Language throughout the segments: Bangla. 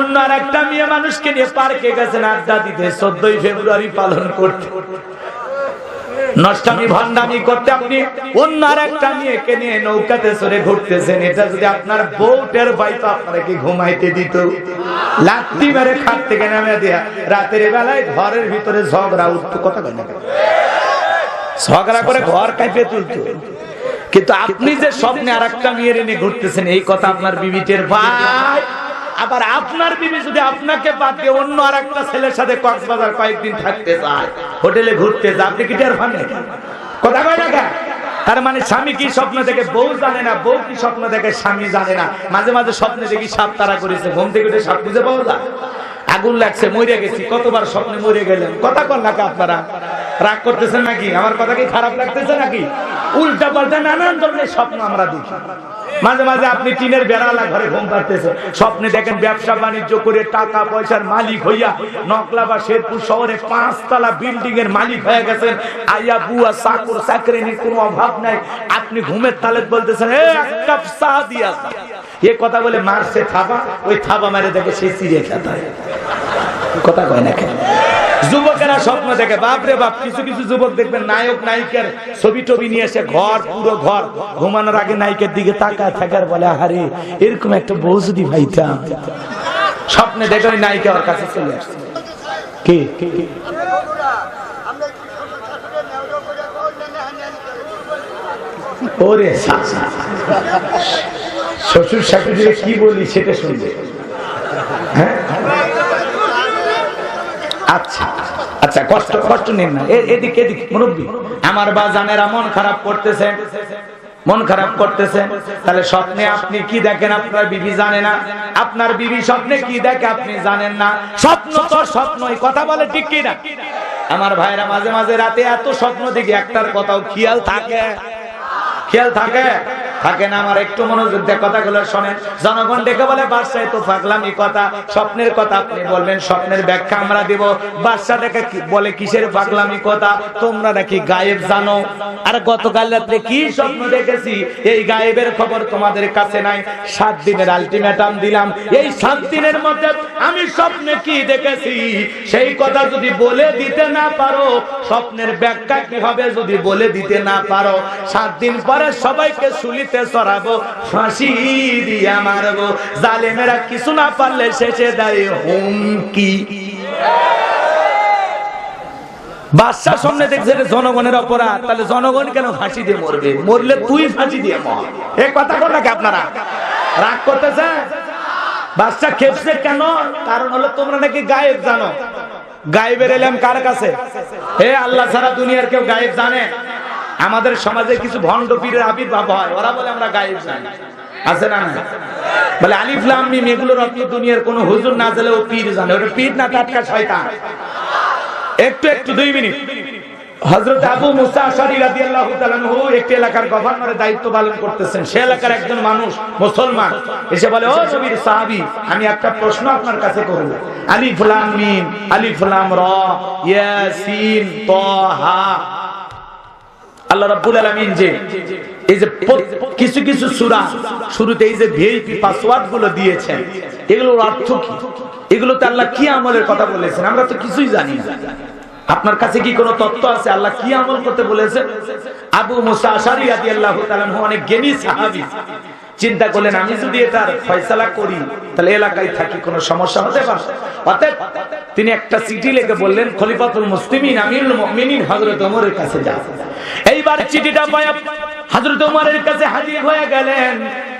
অন্য আর একটা মেয়ে মানুষকে নিয়ে পার্কে গেছেন আড্ডা দিতে 14ই ফেব্রুয়ারি পালন করতে, নষ্টামি ভণ্ডামি করতে আপনি অন্য আর একটা মেয়েকে নিয়ে নৌকাতে চড়ে ঘুরতেছেন। এটা যদি আপনার বউটের বাইতো আপনারা কি ঘুমাইতে দিত? লাত্তি মেরে খাট থেকে নামে দেয়া রাতের বেলায় ঘরের ভিতরে ঝগড়া উঠতো, কথা কয় না, ঝগড়া করে ঘর কাঁপিয়ে তুলতো। কিন্তু আপনি যে স্বপ্নে আর একটা মেয়ের এনে ঘুরতেছেন এই কথা আপনার বিবি টের পায়। আবার আপনার বিবি যদি আপনাকে বাদ দিয়ে অন্য আর একটা ছেলের সাথে কক্সবাজার কয়েকদিন থাকতে চায়, হোটেলে ঘুরতে যায়, আপনি কি টের পান না? কথা কয় না? তার মানে স্বামী কি স্বপ্ন দেখে বউ জানে না, বউ কি স্বপ্ন দেখে স্বামী জানে না। মাঝে মাঝে স্বপ্নে দেখি সাপ তারা করেছে, ঘুম থেকে উঠে সাপ খুঁজে পাওয়া যায়, আগুন লাগছে মরে গেছি, কতবার স্বপ্নে মরে গেলেন। কথা কন নাকি আপনারা? রাগ করতেছেন নাকি? আমার কথা কি খারাপ লাগতেছে নাকি? উল্টা পাল্টা নানান ধরনের স্বপ্ন আমরা দেখি। মাঝে মাঝে আপনি টিনের বেড়ালা ঘরে ঘুম পাড়তেছে, স্বপ্নে দেখেন ব্যবসা বাণিজ্য করে টাকা পয়সার মালিক হইয়া নকলা বা শেরপুর শহরে 5 তলা বিল্ডিং এর মালিক হয়ে গেছেন। আইয়া বুয়া চাকর চাকরিনীর কোনো অভাব নাই। আপনি ঘুমের তালে বলতেছেন এক কাপ চা দিয়া, এ কথা বলে মারছে থাবা, ওই থাবা মারে দেখে সে চিড়ে খেতে। কথা কয় না কেন? যুবকেরা স্বপ্ন দেখে, বাপরে বাপ, কিছু কিছু যুবক দেখবেন নায়ক নায়িকার ছবি টবি নিয়ে এসে ঘর, পুরো ঘর ঘুমানোর আগে নায়িকার দিকে তাকায় থাকার বলে আরে এরকম একটা বউ যদি ভাইতাম। স্বপ্নে দেখে ওই নায়িকা ওর কাছে চলে আসছে। কি ওরে শ্বশুর শাশুড়ি কি বলি সেটা শুনবে। হ্যাঁ আচ্ছা আচ্ছা, কষ্ট নেন না। এদিকে মুরব্বী আমার বাজানেরা মন খারাপ করতেছেন, মন খারাপ করতেছেন। তাহলে স্বপ্নে আপনি কি দেখেন আপনার বিবি জানে না, আপনার বিবি স্বপ্নে কি দেখে আপনি জানেন না। স্বপ্ন তো স্বপ্নই, কথা বলে ঠিক কি না? আমার ভাইরা মাঝে মাঝে রাতে এত স্বপ্ন দেখি, একটার কথাও খেয়াল থাকে? খেয়াল থাকে? থাকে না? আমার একটু মনোযোগ দিয়ে কথাগুলো শোনেন। জনগণ ডেকে বলে বাদশাহ তো পাগলামি কথা, স্বপ্নের কথা আপনি বলবেন, স্বপ্নের ব্যাখ্যা আমরা দিব। বাদশাহ ডেকে বলে কিসের পাগলামি কথা, তোমরা নাকি গায়েব জানো। আর গতকাল রাতে কি স্বপ্ন দেখেছি এই গায়েবের খবর তোমাদের কাছে নাই। 7 দিনের আলটিমেটাম দিলাম, এই 7 দিনের মধ্যে আমি স্বপ্নে কি দেখেছি সেই কথা যদি বলে দিতে না পারো, স্বপ্নের ব্যাখ্যা কি হবে যদি বলে দিতে না পারো, 7 দিন পরে সবাইকে সুলিতে চড়াবো, ফাঁসি দিয়া মারবো। জালেমেরা কিছু না পারলে শেষে দাঁড়িয়ে হুমকি। বাদশাহ সামনে দেখছে জনগণের অপরাধ, তাহলে জনগণ কেন ফাঁসি দিয়ে মরবে? মরলে তুই ফাঁসি দিয়ে মর। এই কথা বল নাকি আপনারা? রাগ করতেছে? বাদশাহ খেপছে কেন? কারণ হলো তোমরা নাকি গায়েব জানো। গায়েবের এলাম কার কাছে? হে আল্লাহ ছাড়া দুনিয়ার কেউ গায়েব জানে? আমাদের সমাজে কিছু ভণ্ড পীরের আবির্ভাব হয়, ওরা বলে আমরা গায়েব জানি। আছে না? না বলে আলিফ লাম মিম, এগুলোর অর্থ দুনিয়ার কোন হুজুর না জানলেও পীর জানে। ওটা পীর না, টাটকা শয়তান। একটু 2 মিনিট। হযরত আবু মুসা আশআরী রাদিয়াল্লাহু তাআলা আনহু একটি এলাকার গভর্নরের দায়িত্ব পালন করতেছেন। সে এলাকার একজন মানুষ মুসলমান এসে বলে, ও নবীর সাহাবী, আমি একটা প্রশ্ন আপনার কাছে করব। আলিফ লাম মিম, আলিফ লাম রা, ইয়াসিন, তাহা। আল্লাহ রাব্বুল আলামিন যে এই যে কিছু কিছু সূরা শুরুতে এই যে ভিআইপি পাসওয়ার্ড গুলো দিয়েছেন, এগুলোর অর্থ কি? এগুলোতে আল্লাহ কি আমলের কথা বলেছেন? আমরা তো কিছুই জানি না। আপনার কাছে কি কোনো তথ্য আছে আল্লাহ কি আমল করতে বলেছেন? আবু মুসা আশআরী রাদিয়াল্লাহু তাআলা আনহু অনেক জ্ঞানী সাহাবী, চিন্তা করলেন আমি যদি এটার ফয়সালা করি তাহলে এলাকায় থাকি কোনো সমস্যা হতে পারে। অতএব তিনি একটা চিঠি লিখে বললেন, খলিফাতুল মুসলিমিন আমিরুল মুমিনিন হযরত ওমরের কাছে যাও। এইবার চিঠিটা পায় হযরত ওমরের কাছে হাজির হয়ে গেলেন।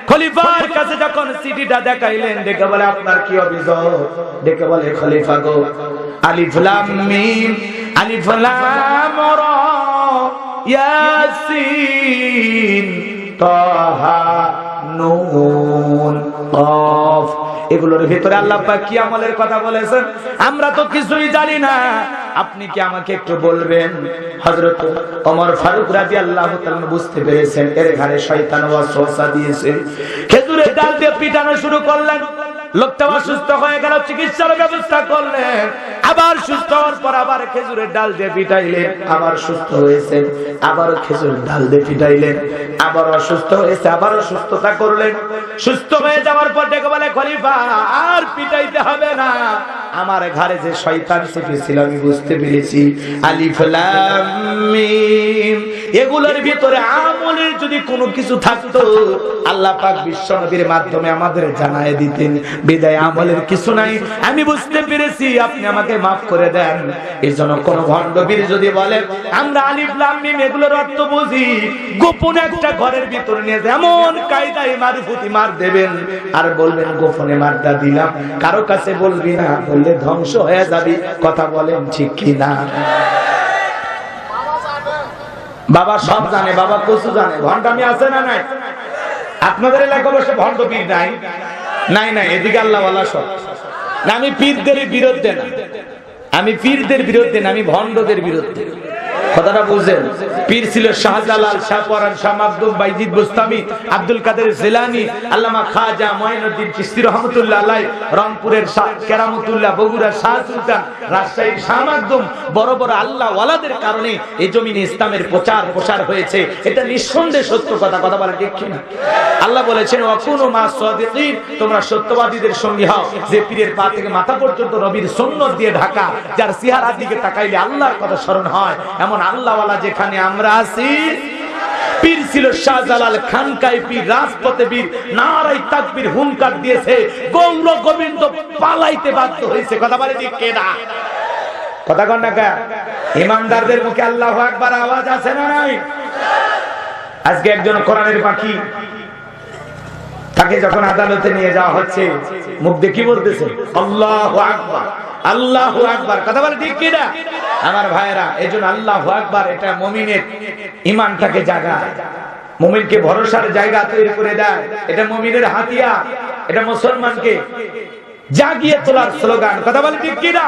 খলিফার কাছে যখন চিঠিটা দেখাইলেন, দেখে বলে আপনার কি অভিযোগ? দেখে বলে খলিফা গো, আলিফ লাম মিম, আলিফ লাম রা, ইয়াসিন, তাহা, নুন, কফ, এগুলোর ভিতরে আল্লাহ পাক কি আমলের কথা বলেছেন আমরা তো কিছুই জানি না। আপনি কি আমাকে একটু বলবেন? হযরত ওমর ফারুক রাদিয়াল্লাহু তাআলা বুঝতে পেরেছেন এর ঘরে শয়তান ওয়াসওয়াসা দিয়েছে। খেজুরের ডাল দিয়ে পিটানো শুরু করলেন। লোকটা অসুস্থ হয়ে গেল, চিকিৎসার ব্যবস্থা করলেন, আবার সুস্থ হওয়ার পর আবার খেজুরের ডাল দিয়ে পিটাইলেন, আবার সুস্থ হয়েছে, আবার খেজুরের ডাল দিয়ে পিটাইলেন, আবার অসুস্থ হয়েছে, আবার সুস্থতা করলেন। সুস্থ হয়ে যাওয়ার পর ডেকে বলে, খলিফা আর পিটাইতে হবে না, আমার ঘরে যে শয়তান চেপেছিল আমি বুঝতে পেরেছি। আলিফ লাম মিম, এগুলোর ভিতরে আমলের যদি কোনো কিছু থাকতো আল্লাহ পাক বিশ্ব নবীর মাধ্যমে আমাদের জানায় দিতেন, বিদায় আমলের কিছু নাই, আমি বুঝতে পেরেছি, আপনি আমাকে মাফ করে দেন। এর জন্য কোন ভণ্ডবীর যদি বলে আমরা আলিফ লাম মিম এগুলোর অর্থ বুঝি, গোপনে একটা ঘরের ভিতরে নিয়ে যেমন কায়দায় মারফুতি মার দেবেন আর বলবেন গোপনে মারটা দিলাম, কারো কাছে বলবি না, বললে ধ্বংস হয়ে যাবি। কথা বলেন ঠিক কি না? বাবা সব জানে, বাবা কচু জানে, ভণ্ডামি আছে না নাই? আপনাদের এলাকা বসে ভণ্ড পীর নাই? নাই নাই, এদিকে আল্লাহ ওয়ালা সব না। আমি পীরদের বিরুদ্ধে না, আমি পীরদের বিরুদ্ধে না, আমি ভণ্ডদের বিরুদ্ধে। কথাটা বুঝেন? পীর ছিল শাহজালাল, শাহপরান, শাহ মাকদুম, বাইজিদ বুস্তামি, আব্দুল কাদের জিলানী, আল্লামা খাজা মঈনুদ্দিন চিশতি রহমাতুল্লাহ আলাইহি, রংপুরের শাহ কেরামতুল্লাহ, বগুড়ার শাহ সুলতান, রাজশাহীর শাহ মাকদুম, বড় বড় আল্লাহ ওয়ালাদের কারণে এই জমিনে ইসলামের প্রচার হয়েছে। এটা নিঃসন্দেহে সত্য কথা। কথা বলা ঠিক কিনা? আল্লাহ বলেছেন ওয়াকুনু মা সাদিকিন, তোমরা সত্যবাদীদের সঙ্গী হও। যে পীরের পা থেকে মাথা পর্যন্ত নবীর সুন্নাত দিয়ে ঢাকা, যার চেহারার দিকে তাকাইলে আল্লাহর কথা স্মরণ হয়, এমন আল্লাহ ওয়ালা যেখানে আমরা আছি। পীর ছিল শাহজালাল, খানকায় পীর, রাজপথে পীর, নারায়ে তাকবীর হুঙ্কার দিয়েছে, গৌর গোবিন্দ পালাইতে বাধ্য হয়েছে। কথা বলে ঠিক কিনা? কথা কন না কা? ইমানদারদের মুখে আল্লাহু আকবার আওয়াজ আছে না নাই? আজকে একজন কোরআনের পাখি, তাকে যখন আদালতে নিয়ে যাওয়া হচ্ছে, মুখ দিয়ে কি বলতেছে? আল্লাহু আকবার, আল্লাহু আকবার। কথা বলে ঠিক কিনা? আমার ভাইয়েরা, এজন্য আল্লাহু আকবার এটা মুমিনের ঈমানটাকে জাগায়, মুমিনকে ভরসার জায়গা তৈরি করে দেয়। এটা মুমিনের হাতিয়ার, এটা মুসলমানকে জাগিয়ে তোলার স্লোগান। কথা বলে ঠিক কিনা?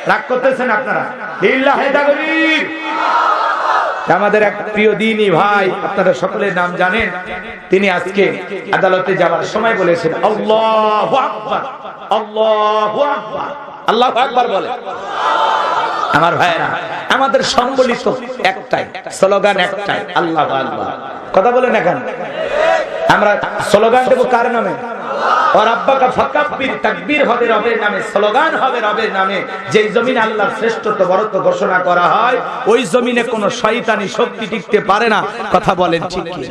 রাগ করতেছেন আপনারা? লিল্লাহি তাকবীর। আমাদের এক প্রিয় দ্বীনী ভাই, আপনারা সকলের নাম জানেন, তিনি আজকে আদালতে যাওয়ার সময় বলেছেন আল্লাহু আকবার, আল্লাহু আকবার, আল্লাহু আকবার বলে। আমার ভাইরা, আমাদের সম্বলিত একটাই স্লোগান, একটাই আল্লাহু আকবার। কথা বলেন এখন আমরা স্লোগান দেব কার নামে? ওয়া রাব্বাকা ফাকাব্বির, তাকবীর হবে রবের নামে, স্লোগান হবে রবের নামে। যেই জমিনে আল্লাহর শ্রেষ্ঠত্ব বরত্ব ঘোষণা করা হয়, ওই জমিনে কোনো শয়তানি শক্তি টিকতে পারে না। কথা বলেন ঠিক কি?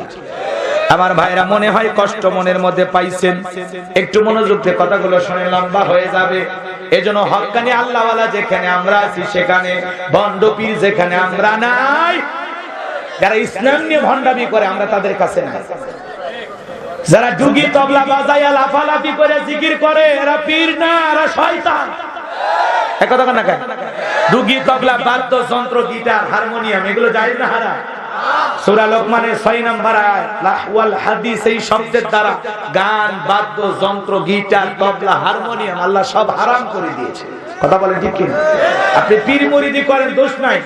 আমার ভাইরা, মনে হয় কষ্ট মনের মধ্যে পাইছেন, একটু মনোযোগ দিয়ে কথাগুলো শুনে, লম্বা হয়ে যাবে। এজন্য হক্কানি আল্লাহওয়ালা যেখানে আমরা আছি সেখানে, ভণ্ড পীর যেখানে আমরা নাই, যারা ইসলাম নিয়ে ভণ্ডামি করে আমরা তাদের কাছে নাই। যারা ডুগি তবলা বাজায়া লাফালাফি করে জিকির করে, এরা পীর না, এরা শয়তান। এক কথা না কেন? ডুগি তবলা বাদ্যযন্ত্র, গিটার, হারমোনিয়াম এগুলো জায়েজ না হারাম? সূরা লোকমানের 6 নম্বর আয়াত, লাহওয়াল হাদিস, এই শব্দের দ্বারা গান, বাদ্যযন্ত্র, গিটার, তবলা, হারমোনিয়াম আল্লাহ সব হারাম করে দিয়েছে। কথা বলেন ঠিক কি? আপনি পীর মুরিদি করেন, দোষ নাই,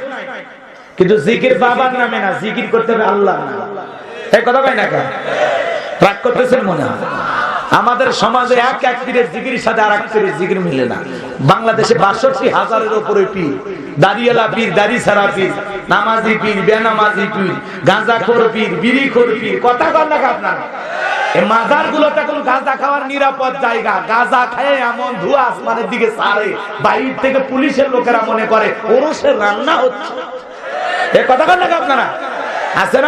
কিন্তু জিকির বাবার নামে না, জিকির করতে হবে আল্লাহর নামে। এই কথা কই না কেন? রাগ করতেছেন মনে হয়? আমাদের সমাজে এক এক পীরের জিকিরের সাথে আর এক পীরের জিকির মিলে না। বাংলাদেশে ৬২,০০০-এর উপরে পীর, দাড়িওয়ালা পীর, দাড়ি ছাড়া পীর, নামাজি পীর, বেনামাজি পীর, গাঁজাখোর পীর, বিড়িখোর পীর। কথা বল না আপনারা? এই মাজার গুলোতে কোন গাঁজা খাওয়ার নিরাপদ জায়গা? গাঁজা খেয়ে এমন ধোঁয়া আসমানের দিকে ছাড়ে, বাইরে থেকে পুলিশের লোকেরা মনে করে ওরসের রান্না হচ্ছে। এই কথা বল না আপনারা? আছে না?